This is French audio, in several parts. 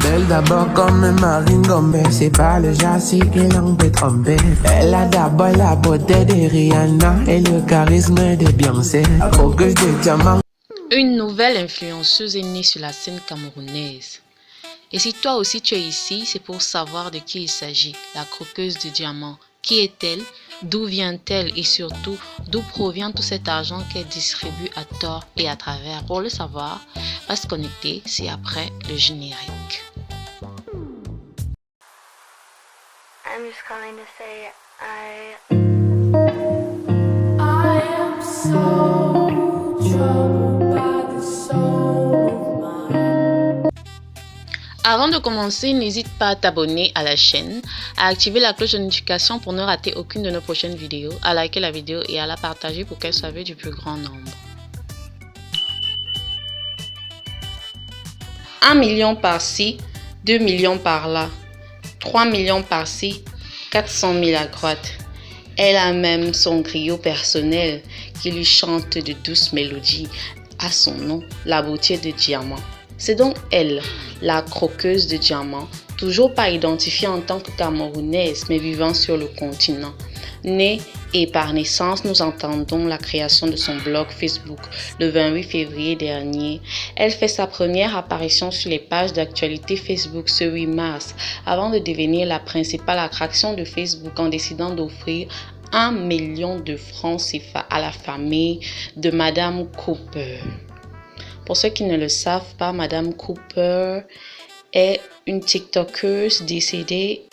Belle d'abord comme Marine Gombe, c'est pas le jassy et langue de trompée. Elle a d'abord la beauté de Rihanna et le charisme de Beyoncé. Croqueuse de diamants. Une nouvelle influenceuse est née sur la scène camerounaise. Et si toi aussi tu es ici, c'est pour savoir de qui il s'agit, la croqueuse de diamants. Qui est-elle? D'où vient-elle? Et surtout, d'où provient tout cet argent qu'elle distribue à tort et à travers? Pour le savoir, reste connecté, c'est après le générique. I'm just calling to say I am so troubled by the soul of mine. Avant de commencer, n'hésite pas à t'abonner à la chaîne, à activer la cloche de notification pour ne rater aucune de nos prochaines vidéos, à liker la vidéo et à la partager pour qu'elle soit vue du plus grand nombre. 1 million par-ci, 2 millions par-là, 3 millions par-ci, 400 000 à droite. Elle a même son griot personnel qui lui chante de douces mélodies à son nom, la beauté de diamant. C'est donc elle, la croqueuse de diamants, toujours pas identifiée en tant que camerounaise, mais vivant sur le continent. Née et par naissance, nous entendons la création de son blog Facebook le 28 février dernier. Elle fait sa première apparition sur les pages d'actualité Facebook ce 8 mars, avant de devenir la principale attraction de Facebook en décidant d'offrir 1 million de francs CFA à la famille de Madame Cooper. Pour ceux qui ne le savent pas, Madame Cooper est une TikTokeuse décédée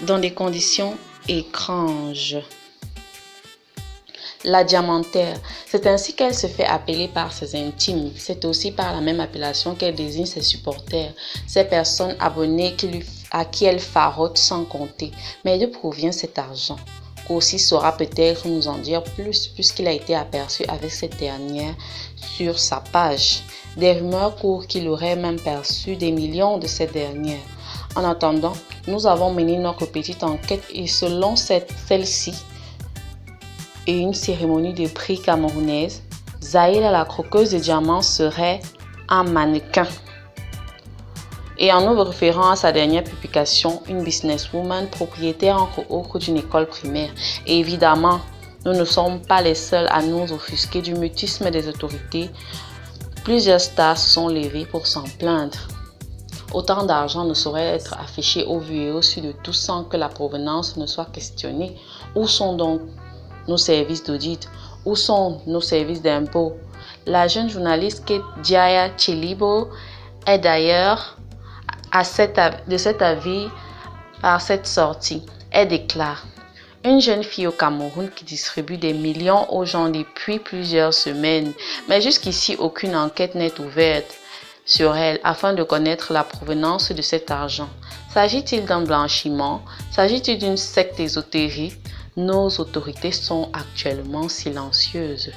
dans des conditions étranges. La diamantaire, c'est ainsi qu'elle se fait appeler par ses intimes. C'est aussi par la même appellation qu'elle désigne ses supporters, ces personnes abonnées à qui elle farote sans compter. Mais d'où provient cet argent? Aussi saura peut-être nous en dire plus puisqu'il a été aperçu avec cette dernière sur sa page. Des rumeurs courent qu'il aurait même perçu des millions de cette dernière. En attendant, nous avons mené notre petite enquête et selon celle-ci et une cérémonie de prix camerounaise, Zahila la croqueuse de diamants serait un mannequin. Et en nous référant à sa dernière publication, une businesswoman propriétaire entre autres d'une école primaire. Et évidemment, nous ne sommes pas les seuls à nous offusquer du mutisme des autorités. Plusieurs stars se sont levées pour s'en plaindre. Autant d'argent ne saurait être affiché au vu et au su de tous sans que la provenance ne soit questionnée. Où sont donc nos services d'audit? Où sont nos services d'impôt? La jeune journaliste Kate Diaya Chilibo est d'ailleurs de cet avis par cette sortie. Elle déclare: une jeune fille au Cameroun qui distribue des millions aux gens depuis plusieurs semaines, mais jusqu'ici aucune enquête n'est ouverte sur elle afin de connaître la provenance de cet argent. S'agit-il d'un blanchiment? S'agit-il d'une secte ésotérique? Nos autorités sont actuellement silencieuses.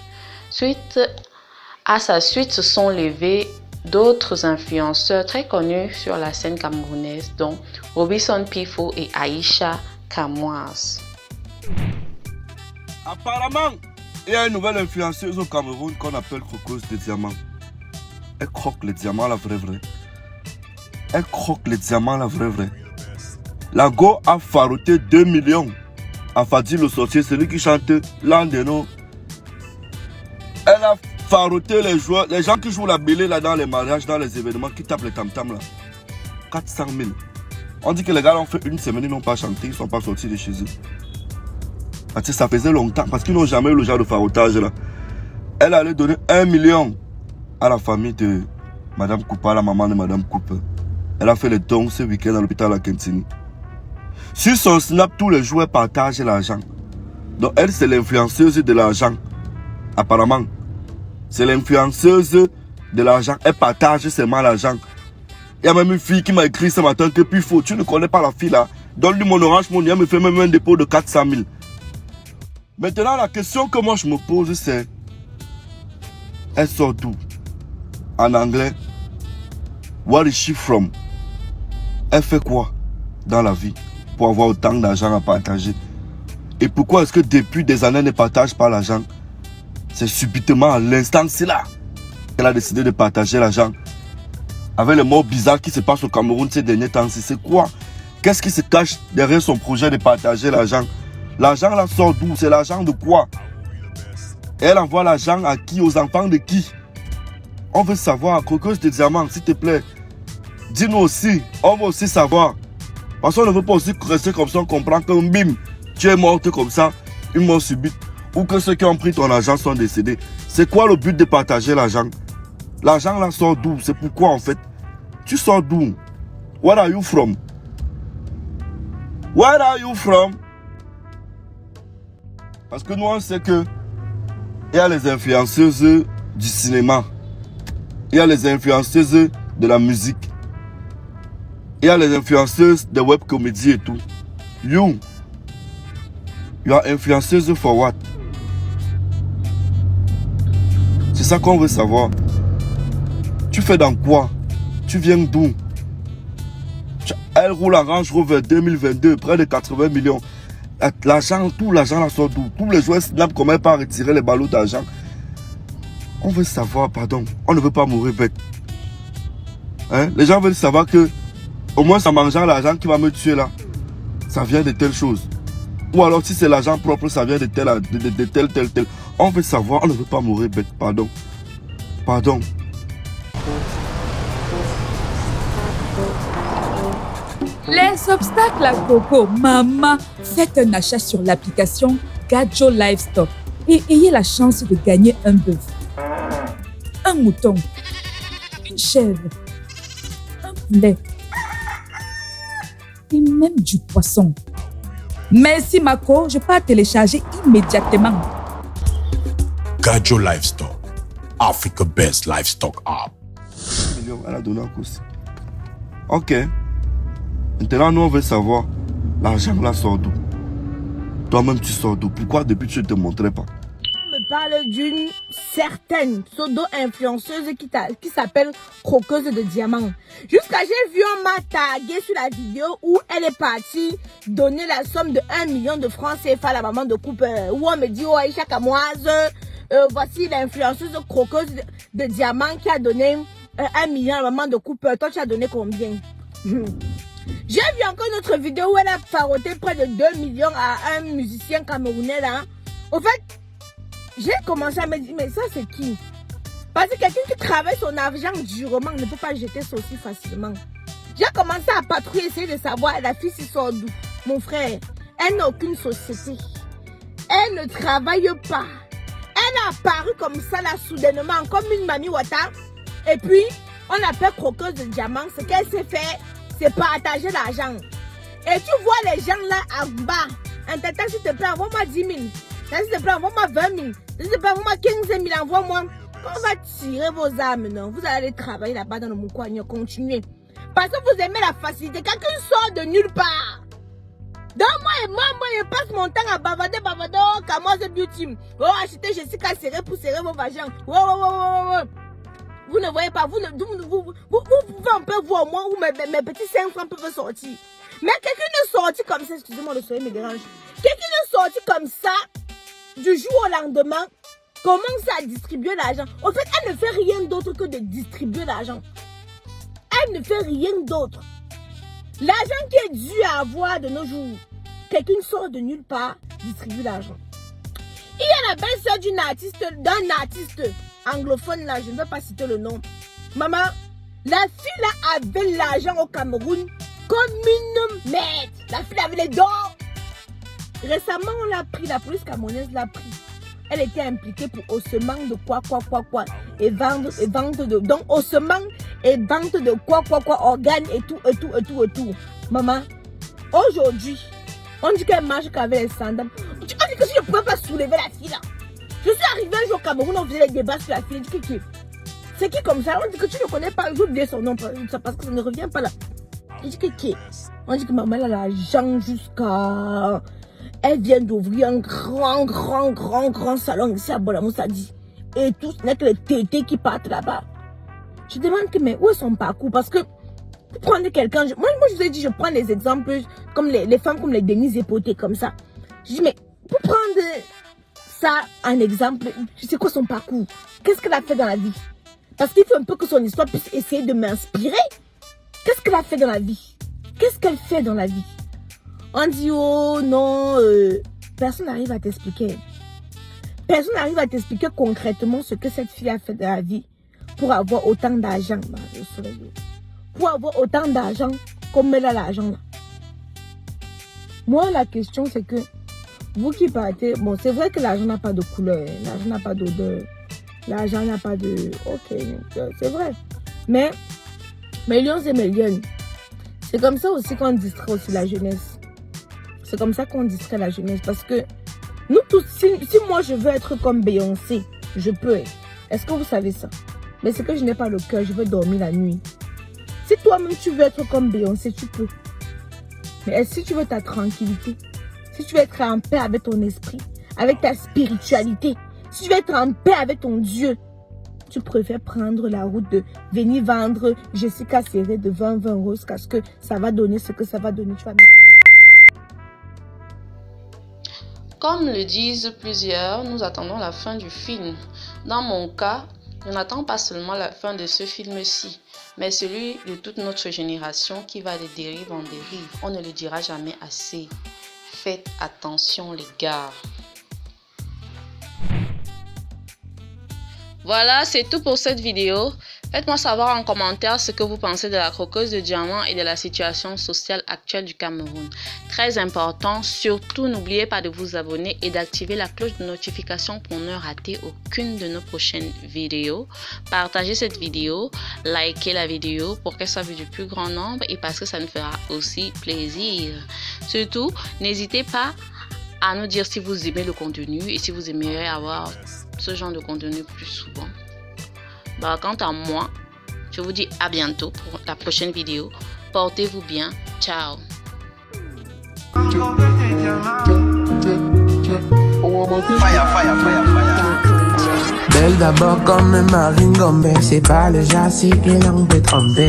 À sa suite se sont levés d'autres influenceurs très connus sur la scène camerounaise, dont Robinson Pifo et Aïcha Kamoise. Apparemment, il y a une nouvelle influenceuse au Cameroun qu'on appelle croqueuse de diamants. Elle croque les diamants, la vraie. Elle croque les diamants, la vraie. La go a faroté 2 millions à Fadi le sorcier, celui qui chante Landeno. Elle a faroté les gens qui jouent la bélé là dans les mariages, dans les événements, qui tapent les tam-tams là. 400 000. On dit que les gars ont fait une semaine, ils n'ont pas chanté, ils ne sont pas sortis de chez eux. Parce que ça faisait longtemps, parce qu'ils n'ont jamais eu le genre de farotage là. Elle allait donner 1 million à la famille de Madame Cooper, la maman de Madame Cooper. Elle a fait les dons ce week-end à l'hôpital à Kentini. Sur son snap, tous les joueurs partagent l'argent. Donc elle, c'est l'influenceuse de l'argent. Apparemment, c'est l'influenceuse de l'argent. Elle partage seulement l'argent. Il y a même une fille qui m'a écrit ce matin que puis faut, tu ne connais pas la fille là. Donne-lui mon Orange Money, elle me fait même un dépôt de 400 000. Maintenant, la question que moi je me pose, c'est: elle sort d'où? En anglais, Where is she from? Elle fait quoi dans la vie pour avoir autant d'argent à partager? Et pourquoi est-ce que depuis des années, elle ne partage pas l'argent? C'est subitement à l'instant, c'est là qu'elle a décidé de partager l'argent. Avec les mots bizarres qui se passent au Cameroun ces derniers temps, c'est quoi? Qu'est-ce qui se cache derrière son projet de partager l'argent? L'argent là sort d'où? C'est l'argent de quoi? Elle envoie l'argent à qui? Aux enfants de qui? On veut savoir, Croqueuse de Diamant, s'il te plaît. Dis-nous aussi, on veut aussi savoir. Parce qu'on ne veut pas aussi rester comme ça, on comprend que bim, tu es morte comme ça, une mort subite. Ou que ceux qui ont pris ton argent sont décédés. C'est quoi le but de partager l'argent? L'argent là sort d'où? C'est pourquoi en fait? Tu sors d'où? Where are you from? Where are you from? Parce que nous on sait que il y a les influenceuses du cinéma. Il y a les influenceuses de la musique. Il y a les influenceuses de web comédie et tout. You are influenceuse for what? C'est ça qu'on veut savoir. Tu fais dans quoi? Tu viens d'où? Elle roule en Range Rover 2022, près de 80 millions. L'argent, tout l'argent là sort d'où? Tous les joueurs Snap, comment elle pas retirer les ballots d'argent? On veut savoir, pardon. On ne veut pas mourir bête. Hein? Les gens veulent savoir que au moins ça mangeant l'argent qui va me tuer là. Ça vient de telle chose. Ou alors si c'est l'argent propre, ça vient de tel. On veut savoir, on ne veut pas mourir bête, pardon. Pardon. Les obstacles à Coco, maman, faites un achat sur l'application Gadjo Livestock et ayez la chance de gagner un bœuf, un mouton, une chèvre, un poulet et même du poisson. Merci Mako, je peux télécharger immédiatement. Gadjo Livestock, Africa Best Livestock App. Elle a donné un coup. Ok. Maintenant, nous, on veut savoir, l'argent là sort d'où? Toi-même, tu sors d'où? Pourquoi depuis tu ne te montrais pas? On me parle d'une certaine pseudo-influenceuse qui s'appelle Croqueuse de Diamant. Jusqu'à j'ai vu, on m'a tagué sur la vidéo où elle est partie donner la somme de 1 million de francs CFA à la maman de Cooper. Où on me dit, oh Aïcha Kamoise, voici l'influenceuse Croqueuse de Diamant qui a donné 1 million à la maman de Cooper. Toi, tu as donné combien? J'ai vu encore une autre vidéo où elle a faroté près de 2 millions à un musicien camerounais là. Au fait, j'ai commencé à me dire, mais ça c'est qui? Parce que quelqu'un qui travaille son argent durement ne peut pas jeter ça aussi facilement. J'ai commencé à patrouiller, essayer de savoir la fille s'y sort d'où. Mon frère, elle n'a aucune société. Elle ne travaille pas. Elle a apparu comme ça là soudainement, comme une mamie Wata. Et puis, on l'appelle Croqueuse de Diamant. Ce qu'elle s'est fait, c'est partager l'argent. Et tu vois les gens là en bas. Un tata, s'il te plaît, envoie-moi 10 000. S'il te plaît, envoie-moi 20 000. S'il te plaît, envoie-moi 15 000. Envoie-moi. On va tirer vos âmes, non? Vous allez travailler là-bas dans le Moukouagnon. Continuez. Parce que vous aimez la facilité. Quelqu'un sort de nulle part. Donc moi, je passe mon temps à bavader. Oh, comment c'est beauty. Oh, achetez Jessica serré pour serrer vos vagins. Oh. Vous ne voyez pas, vous pouvez un peu voir moi où mes petits 5 francs peuvent sortir. Mais quelqu'un ne sortit comme ça, excusez-moi le soleil me dérange. Quelqu'un ne sortit comme ça, du jour au lendemain, commence à distribuer l'argent. En fait, elle ne fait rien d'autre que de distribuer l'argent. Elle ne fait rien d'autre. L'argent qui est dû à avoir de nos jours, quelqu'un sort de nulle part, distribue l'argent. Il y a la belle-sœur d'un artiste anglophone là, je ne vais pas citer le nom. Maman, la fille là avait l'argent au Cameroun comme une merde. La fille avait les dents. Récemment, on l'a pris, la police camerounaise l'a pris. Elle était impliquée pour haussement de quoi. Et vente de. Donc, haussement et vente de quoi, organes et tout. Maman, aujourd'hui, on dit qu'elle marche qu'avec les sandales. On dit que si je ne pouvais pas soulever la fille là. Je suis arrivée un jour au Cameroun, on faisait des débats sur la fille. C'est qui comme ça? On dit que tu ne connais pas. J'ai oublié son nom parce que ça ne revient pas là. On dit que qui? On dit que maman elle a l'argent jusqu'à. Elle vient d'ouvrir un grand salon ici à Bolamoussadi. Et tout, ce n'est que les tétés qui partent là-bas. Je demande que, mais où est son parcours? Parce que pour prendre quelqu'un, moi je vous ai dit, je prends des exemples comme les femmes comme les Denise Epoté, comme ça. Je dis, mais pour prendre ça en exemple, c'est quoi son parcours? Qu'est-ce qu'elle a fait dans la vie? Parce qu'il faut un peu que son histoire puisse essayer de m'inspirer. Qu'est-ce qu'elle a fait dans la vie? Qu'est-ce qu'elle fait dans la vie? On dit, oh non, personne n'arrive à t'expliquer. Personne n'arrive à t'expliquer concrètement ce que cette fille a fait dans la vie pour avoir autant d'argent. Pour avoir autant d'argent comme elle a l'argent là. Moi, la question, c'est que vous qui partez, bon, c'est vrai que l'argent n'a pas de couleur, l'argent n'a pas d'odeur, l'argent n'a pas de... Ok, c'est vrai. Mais, millions et millions, c'est comme ça aussi qu'on distrait aussi la jeunesse. C'est comme ça qu'on distrait la jeunesse. Parce que nous tous, si moi je veux être comme Beyoncé, je peux. Est-ce que vous savez ça? Mais c'est que je n'ai pas le cœur, je veux dormir la nuit. Si toi-même tu veux être comme Beyoncé, tu peux. Mais si tu veux ta tranquillité, si tu veux être en paix avec ton esprit, avec ta spiritualité, si tu veux être en paix avec ton Dieu, tu préfères prendre la route de venir vendre Jessica Serré de 20 roses parce que ça va donner ce que ça va donner. Tu vas mettre... Comme le disent plusieurs, nous attendons la fin du film. Dans mon cas, je n'attends pas seulement la fin de ce film-ci, mais celui de toute notre génération qui va de dérive en dérive. On ne le dira jamais assez. Faites attention les gars. Voilà, c'est tout pour cette vidéo. Faites-moi savoir en commentaire ce que vous pensez de la croqueuse de diamants et de la situation sociale actuelle du Cameroun. Très important, surtout n'oubliez pas de vous abonner et d'activer la cloche de notification pour ne rater aucune de nos prochaines vidéos. Partagez cette vidéo, likez la vidéo pour qu'elle soit vue du plus grand nombre et parce que ça nous fera aussi plaisir. Surtout, n'hésitez pas à nous dire si vous aimez le contenu et si vous aimeriez avoir ce genre de contenu plus souvent. Bah, quant à moi, je vous dis à bientôt pour la prochaine vidéo. Portez-vous bien. Ciao. Belle d'abord comme Marine Gombe, c'est pas le jassy qui l'en peut tromper.